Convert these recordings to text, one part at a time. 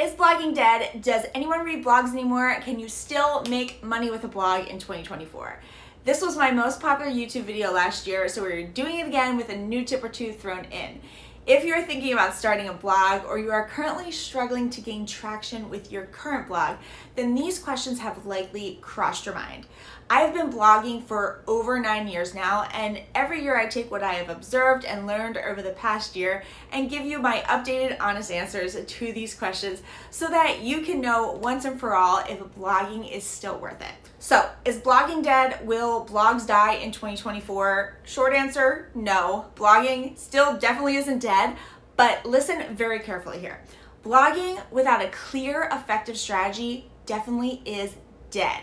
Is blogging dead? Does anyone read blogs anymore? Can you still make money with a blog in 2024? This was my most popular YouTube video last year, so we're doing it again with a new tip or two thrown in. If you're thinking about starting a blog or you are currently struggling to gain traction with your current blog, then these questions have likely crossed your mind. I've been blogging for over 9 years now, and every year I take what I have observed and learned over the past year and give you my updated, honest answers to these questions so that you can know once and for all if blogging is still worth it. So, is blogging dead? Will blogs die in 2024? Short answer, no. Blogging still definitely isn't dead, but listen very carefully here. Blogging without a clear, effective strategy definitely is dead.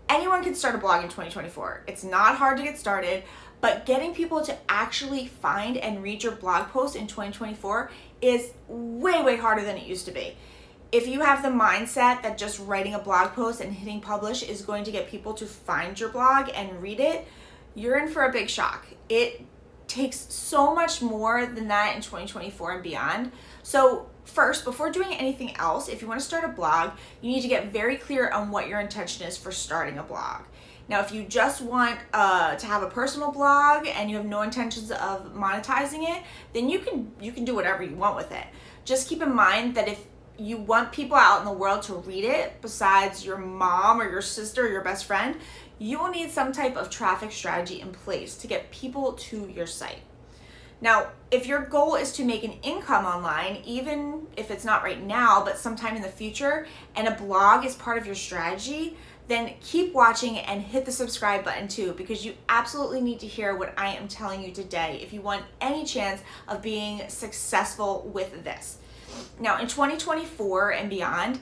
Anyone can start a blog in 2024. It's not hard to get started, but getting people to actually find and read your blog post in 2024 is way harder than it used to be. If you have the mindset that just writing a blog post and hitting publish is going to get people to find your blog and read it, you're in for a big shock. It takes so much more than that in 2024 and beyond. So first, before doing anything else, if you want to start a blog, you need to get very clear on what your intention is for starting a blog. Now, if you just want to have a personal blog and you have no intentions of monetizing it, then you can do whatever you want with it. Just keep in mind that if you want people out in the world to read it, besides your mom or your sister or your best friend, you will need some type of traffic strategy in place to get people to your site. Now, if your goal is to make an income online, even if it's not right now, but sometime in the future, and a blog is part of your strategy, then keep watching and hit the subscribe button too, because you absolutely need to hear what I am telling you today if you want any chance of being successful with this. Now, in 2024 and beyond,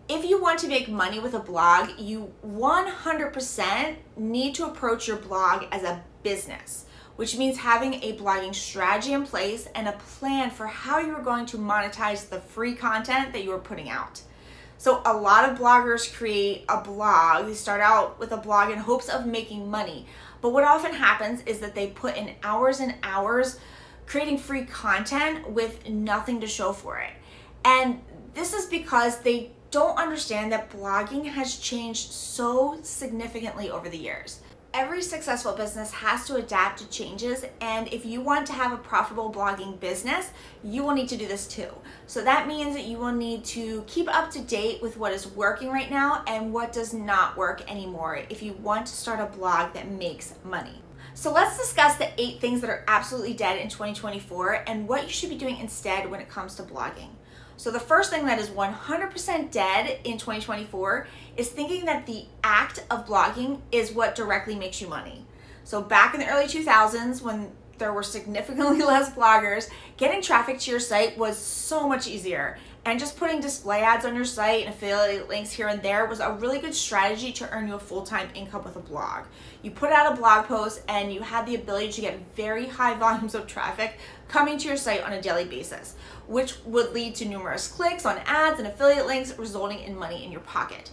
if you want to make money with a blog, you 100% need to approach your blog as a business, which means having a blogging strategy in place and a plan for how you are going to monetize the free content that you are putting out. So a lot of bloggers create a blog. They start out with a blog in hopes of making money. But what often happens is that they put in hours and hours creating free content with nothing to show for it. And this is because they don't understand that blogging has changed so significantly over the years. Every successful business has to adapt to changes, and if you want to have a profitable blogging business, you will need to do this too. So that means that you will need to keep up to date with what is working right now and what does not work anymore if you want to start a blog that makes money. So let's discuss the 8 things that are absolutely dead in 2024 and what you should be doing instead when it comes to blogging. So the first thing that is 100% dead in 2024 is thinking that the act of blogging is what directly makes you money. So back in the early 2000s, when there were significantly less bloggers, getting traffic to your site was so much easier. And just putting display ads on your site and affiliate links here and there was a really good strategy to earn you a full-time income with a blog. You put out a blog post and you had the ability to get very high volumes of traffic coming to your site on a daily basis, which would lead to numerous clicks on ads and affiliate links, resulting in money in your pocket.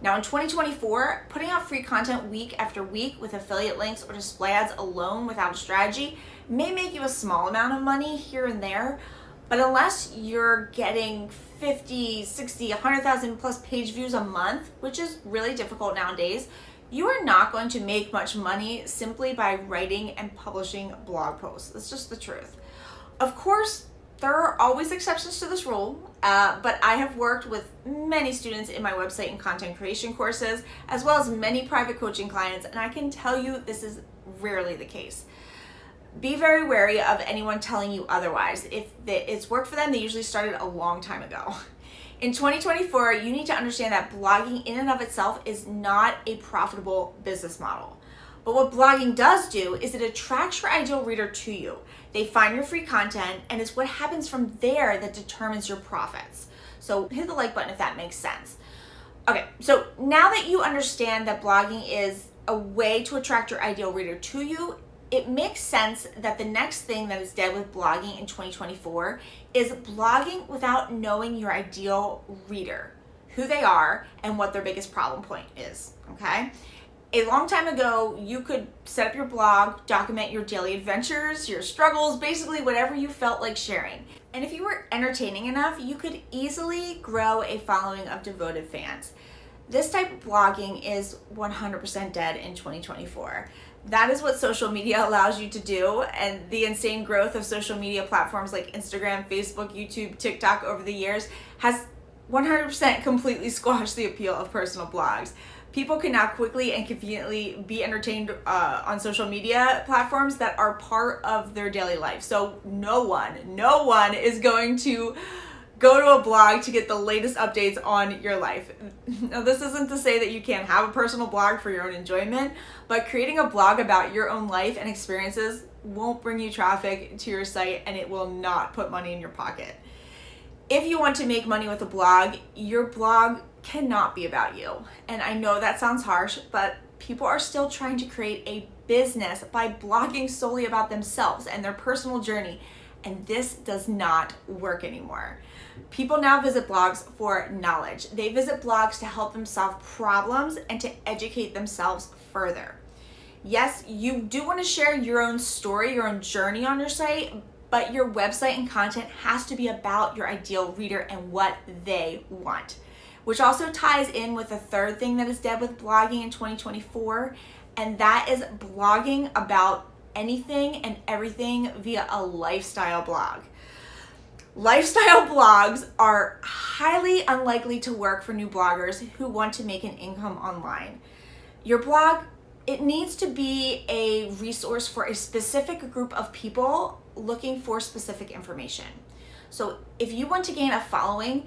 Now in 2024, putting out free content week after week with affiliate links or display ads alone without a strategy may make you a small amount of money here and there, but unless you're getting 50, 60, 100,000 plus page views a month, which is really difficult nowadays, you are not going to make much money simply by writing and publishing blog posts. That's just the truth. Of course, there are always exceptions to this rule, but I have worked with many students in my website and content creation courses, as well as many private coaching clients, and I can tell you this is rarely the case. Be very wary of anyone telling you otherwise. If it's worked for them, they usually started a long time ago. In 2024, you need to understand that blogging in and of itself is not a profitable business model. But what blogging does do is it attracts your ideal reader to you. They find your free content, and it's what happens from there that determines your profits. So hit the like button if that makes sense. Okay, so now that you understand that blogging is a way to attract your ideal reader to you, it makes sense that the next thing that is dead with blogging in 2024 is blogging without knowing your ideal reader, who they are, and what their biggest problem point is, okay? A long time ago, you could set up your blog, document your daily adventures, your struggles, basically whatever you felt like sharing. And if you were entertaining enough, you could easily grow a following of devoted fans. This type of blogging is 100% dead in 2024. That is what social media allows you to do, and the insane growth of social media platforms like Instagram, Facebook, YouTube, TikTok over the years has 100% completely squashed the appeal of personal blogs. People can now quickly and conveniently be entertained on social media platforms that are part of their daily life. So no one is going to go to a blog to get the latest updates on your life. Now, this isn't to say that you can't have a personal blog for your own enjoyment, but creating a blog about your own life and experiences won't bring you traffic to your site, and it will not put money in your pocket. If you want to make money with a blog, your blog cannot be about you. And I know that sounds harsh, but people are still trying to create a business by blogging solely about themselves and their personal journey. And this does not work anymore. People now visit blogs for knowledge. They visit blogs to help them solve problems and to educate themselves further. Yes, you do want to share your own story, your own journey on your site, but your website and content has to be about your ideal reader and what they want. Which also ties in with the third thing that is dead with blogging in 2024, and that is blogging about anything and everything via a lifestyle blog. Lifestyle blogs are highly unlikely to work for new bloggers who want to make an income online. Your blog, it needs to be a resource for a specific group of people looking for specific information. So if you want to gain a following,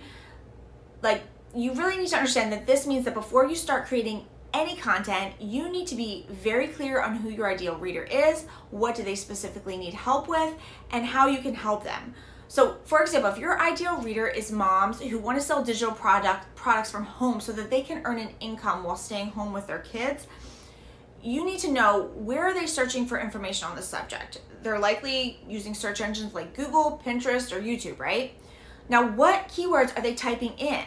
you really need to understand that this means that before you start creating any content, you need to be very clear on who your ideal reader is, what do they specifically need help with, and how you can help them. So for example, if your ideal reader is moms who want to sell digital products from home so that they can earn an income while staying home with their kids, you need to know where are they searching for information on this subject. They're likely using search engines like Google, Pinterest, or YouTube, right? Now, what keywords are they typing in?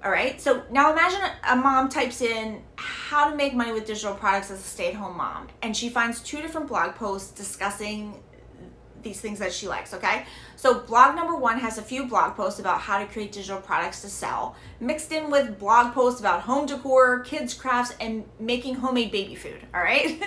All right, so now imagine a mom types in how to make money with digital products as a stay-at-home mom, and she finds 2 different blog posts discussing these things that she likes, okay? So blog number 1 has a few blog posts about how to create digital products to sell, mixed in with blog posts about home decor, kids crafts, and making homemade baby food, all right?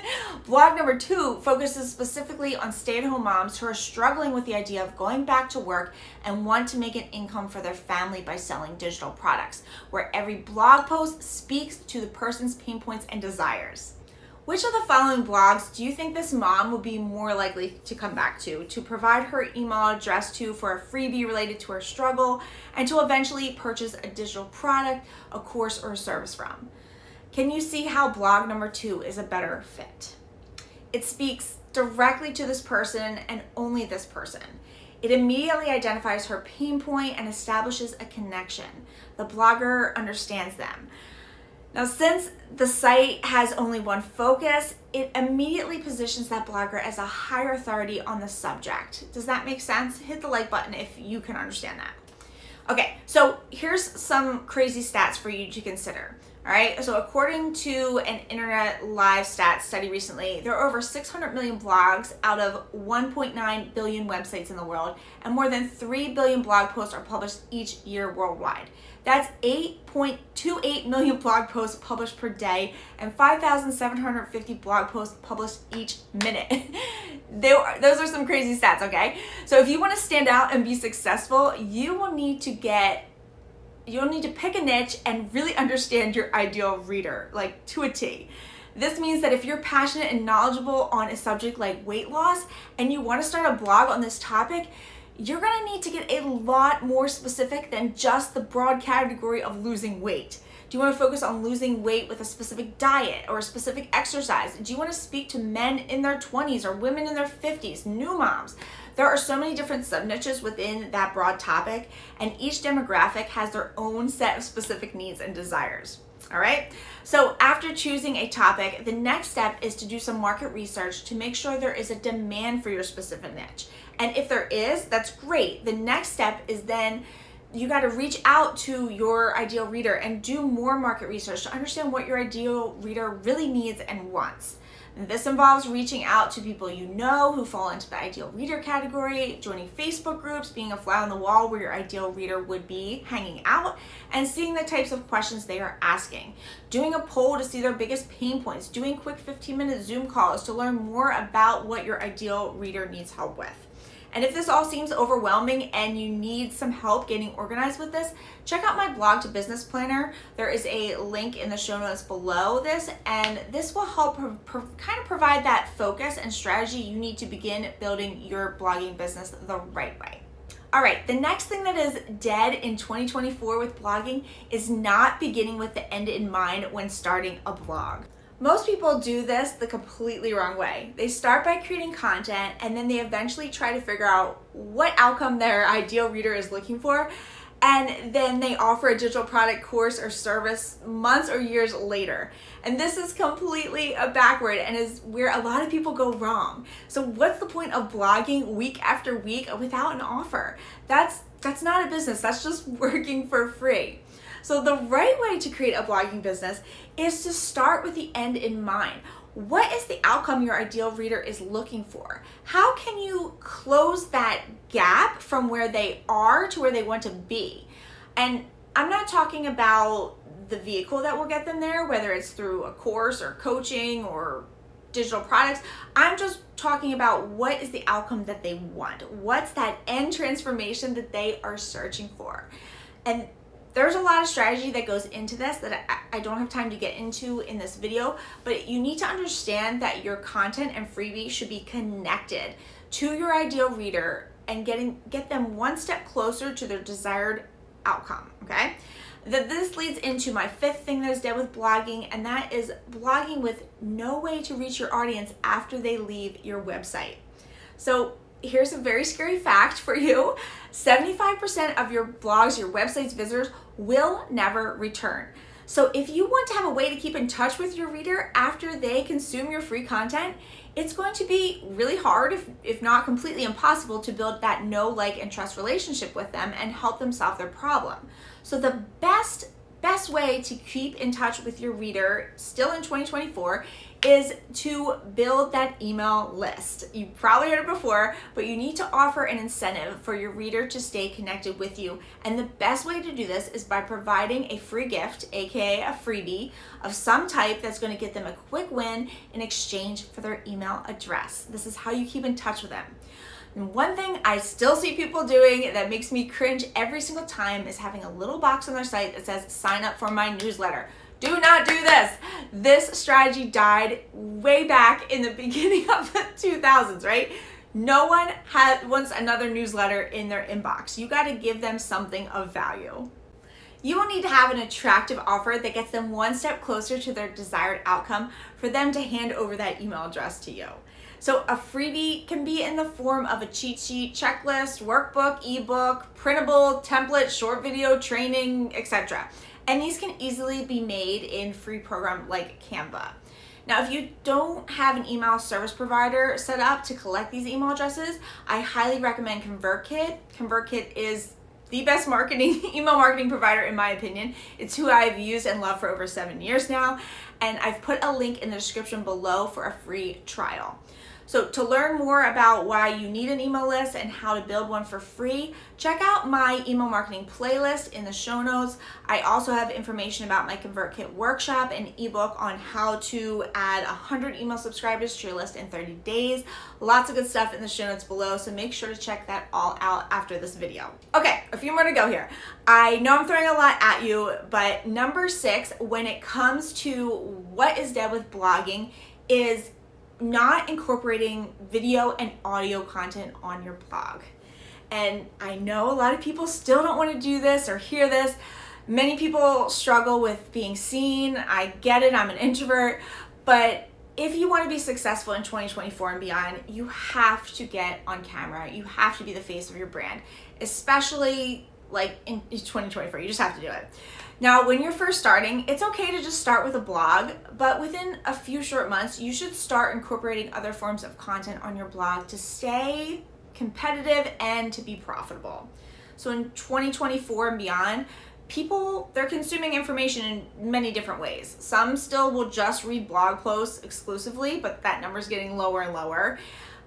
Blog number 2 focuses specifically on stay-at-home moms who are struggling with the idea of going back to work and want to make an income for their family by selling digital products, where every blog post speaks to the person's pain points and desires. Which of the following blogs do you think this mom would be more likely to come back to provide her email address to for a freebie related to her struggle, and to eventually purchase a digital product, a course, or a service from? Can you see how blog number 2 is a better fit? It speaks directly to this person and only this person. It immediately identifies her pain point and establishes a connection. The blogger understands them. Now, since the site has only one focus, it immediately positions that blogger as a higher authority on the subject. Does that make sense? Hit the like button if you can understand that. Okay, so here's some crazy stats for you to consider. All right, so according to an Internet Live Stats study recently, there are over 600 million blogs out of 1.9 billion websites in the world, and more than 3 billion blog posts are published each year worldwide. That's 8.28 million blog posts published per day and 5,750 blog posts published each minute. Those are some crazy stats, okay? So if you want to stand out and be successful, you'll need to pick a niche and really understand your ideal reader, like to a T. This means that if you're passionate and knowledgeable on a subject like weight loss and you want to start a blog on this topic, you're going to need to get a lot more specific than just the broad category of losing weight. Do you want to focus on losing weight with a specific diet or a specific exercise? Do you want to speak to men in their 20s or women in their 50s, new moms? There are so many different sub-niches within that broad topic, and each demographic has their own set of specific needs and desires. All right, so after choosing a topic, the next step is to do some market research to make sure there is a demand for your specific niche. And if there is, that's great. The next step is then you got to reach out to your ideal reader and do more market research to understand what your ideal reader really needs and wants. And this involves reaching out to people you know who fall into the ideal reader category, joining Facebook groups, being a fly on the wall where your ideal reader would be hanging out, and seeing the types of questions they are asking. Doing a poll to see their biggest pain points, doing quick 15-minute Zoom calls to learn more about what your ideal reader needs help with. And if this all seems overwhelming and you need some help getting organized with this, check out my blog to business planner. There is a link in the show notes below this, and this will help kind of provide that focus and strategy you need to begin building your blogging business the right way. All right, the next thing that is dead in 2024 with blogging is not beginning with the end in mind when starting a blog. Most people do this the completely wrong way. They start by creating content and then they eventually try to figure out what outcome their ideal reader is looking for, and then they offer a digital product, course, or service months or years later. And this is completely backward and is where a lot of people go wrong. So what's the point of blogging week after week without an offer? That's not a business, that's just working for free. So the right way to create a blogging business is to start with the end in mind. What is the outcome your ideal reader is looking for? How can you close that gap from where they are to where they want to be? And I'm not talking about the vehicle that will get them there, whether it's through a course or coaching or digital products. I'm just talking about what is the outcome that they want. What's that end transformation that they are searching for? And there's a lot of strategy that goes into this that I don't have time to get into in this video, but you need to understand that your content and freebie should be connected to your ideal reader and get them one step closer to their desired outcome, okay? This leads into my fifth thing that is dead with blogging, and that is blogging with no way to reach your audience after they leave your website. So here's a very scary fact for you. 75% of your blogs, your website's visitors will never return. So if you want to have a way to keep in touch with your reader after they consume your free content, it's going to be really hard, if not completely impossible, to build that know, like, and trust relationship with them and help them solve their problem. So the best way to keep in touch with your reader still in 2024 is to build that email list. You've probably heard it before, but you need to offer an incentive for your reader to stay connected with you. And the best way to do this is by providing a free gift, aka a freebie, of some type that's going to get them a quick win in exchange for their email address. This is how you keep in touch with them. And one thing I still see people doing that makes me cringe every single time is having a little box on their site that says, sign up for my newsletter. Do not do this. This strategy died way back in the beginning of the 2000s, right? No one wants another newsletter in their inbox. You got to give them something of value. You will need to have an attractive offer that gets them one step closer to their desired outcome for them to hand over that email address to you. So a freebie can be in the form of a cheat sheet, checklist, workbook, ebook, printable, template, short video, training, etc. And these can easily be made in free program like Canva. Now, if you don't have an email service provider set up to collect these email addresses, I highly recommend ConvertKit. ConvertKit is the best email marketing provider in my opinion. It's who I've used and loved for over 7 years now. And I've put a link in the description below for a free trial. So to learn more about why you need an email list and how to build one for free, check out my email marketing playlist in the show notes. I also have information about my ConvertKit workshop and ebook on how to add 100 email subscribers to your list in 30 days. Lots of good stuff in the show notes below, so make sure to check that all out after this video. Okay, a few more to go here. I know I'm throwing a lot at you, but number 6, when it comes to what is dead with blogging, is not incorporating video and audio content on your blog. And I know a lot of people still don't want to do this or hear this. Many people struggle with being seen. I get it, I'm an introvert, but if you want to be successful in 2024 and beyond, you have to get on camera. You have to be the face of your brand, especially like in 2024, you just have to do it. Now, when you're first starting, it's okay to just start with a blog, but within a few short months, you should start incorporating other forms of content on your blog to stay competitive and to be profitable. So in 2024 and beyond, people, they're consuming information in many different ways. Some still will just read blog posts exclusively, but that number is getting lower and lower.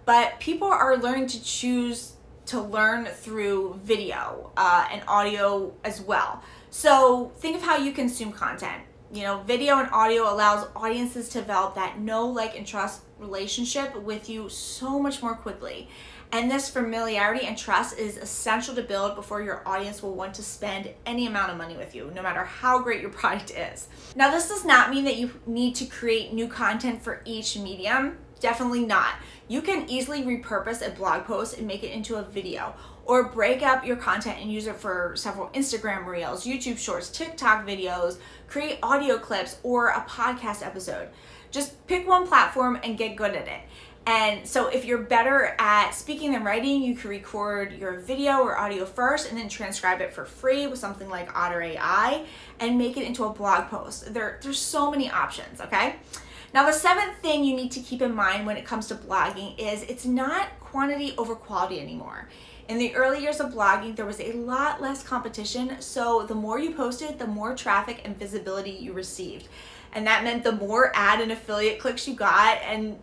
But people are learning to choose to learn through video and audio as well. So think of how you consume content. You know, video and audio allows audiences to develop that know, like, and trust relationship with you so much more quickly. And this familiarity and trust is essential to build before your audience will want to spend any amount of money with you, no matter how great your product is. Now, this does not mean that you need to create new content for each medium. Definitely not. You can easily repurpose a blog post and make it into a video, or break up your content and use it for several Instagram reels, YouTube shorts, TikTok videos, create audio clips, or a podcast episode. Just pick one platform and get good at it. And so if you're better at speaking than writing, you can record your video or audio first and then transcribe it for free with something like Otter AI and make it into a blog post. There's so many options, okay? Now, the seventh thing you need to keep in mind when it comes to blogging is it's not quantity over quality anymore. In the early years of blogging, there was a lot less competition, so the more you posted, the more traffic and visibility you received. And that meant the more ad and affiliate clicks you got, and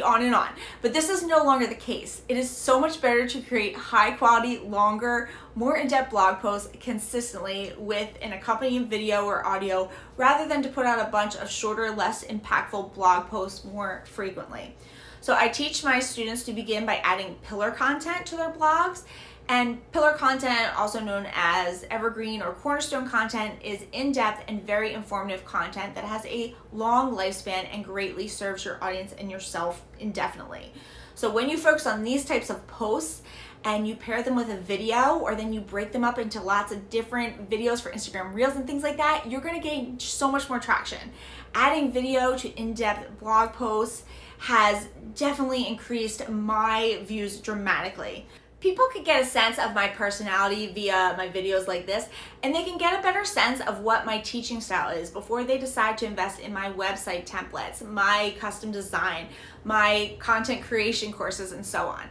on and on. But this is no longer the case. It is so much better to create high quality, longer, more in-depth blog posts consistently with an accompanying video or audio, rather than to put out a bunch of shorter, less impactful blog posts more frequently. So I teach my students to begin by adding pillar content to their blogs. And pillar content, also known as evergreen or cornerstone content, is in-depth and very informative content that has a long lifespan and greatly serves your audience and yourself indefinitely. So when you focus on these types of posts and you pair them with a video, or then you break them up into lots of different videos for Instagram Reels and things like that, you're gonna gain so much more traction. Adding video to in-depth blog posts has definitely increased my views dramatically. People can get a sense of my personality via my videos like this, and they can get a better sense of what my teaching style is before they decide to invest in my website templates, my custom design, my content creation courses, and so on.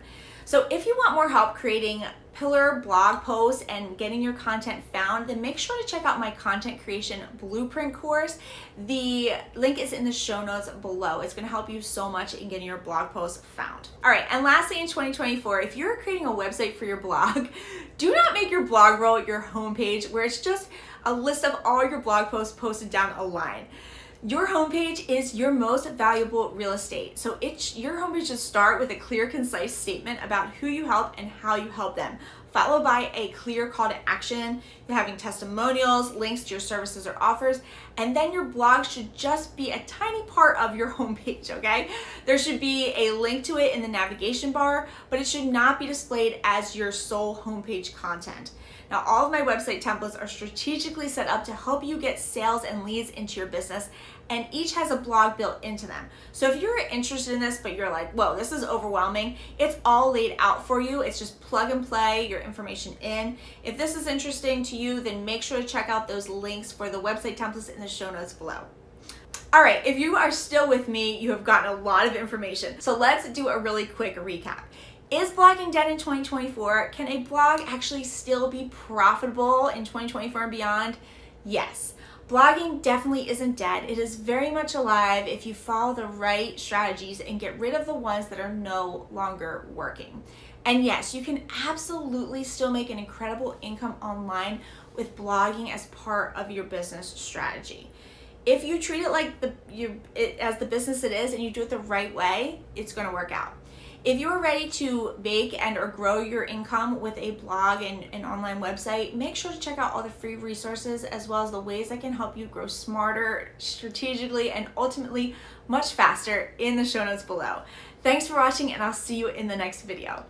So if you want more help creating pillar blog posts and getting your content found, then make sure to check out my content creation blueprint course. The link is in the show notes below. It's going to help you so much in getting your blog posts found. All right, and lastly, in 2024, if you're creating a website for your blog, do not make your blog roll your homepage where it's just a list of all your blog posts posted down a line. Your homepage is your most valuable real estate. So your homepage should start with a clear, concise statement about who you help and how you help them, followed by a clear call to action. You're having testimonials, links to your services or offers, and then your blog should just be a tiny part of your homepage, okay? There should be a link to it in the navigation bar, but it should not be displayed as your sole homepage content. Now, all of my website templates are strategically set up to help you get sales and leads into your business, and each has a blog built into them. So if you're interested in this, but you're like, whoa, this is overwhelming, it's all laid out for you. It's just plug and play your information in. If this is interesting to you, then make sure to check out those links for the website templates in the show notes below. All right, if you are still with me, you have gotten a lot of information. So let's do a really quick recap. Is blogging dead in 2024? Can a blog actually still be profitable in 2024 and beyond? Yes. Blogging definitely isn't dead. It is very much alive if you follow the right strategies and get rid of the ones that are no longer working. And yes, you can absolutely still make an incredible income online with blogging as part of your business strategy. If you treat it like as the business it is and you do it the right way, it's going to work out. If you are ready to make and or grow your income with a blog and an online website, make sure to check out all the free resources as well as the ways that can help you grow smarter, strategically, and ultimately much faster in the show notes below. Thanks for watching, and I'll see you in the next video.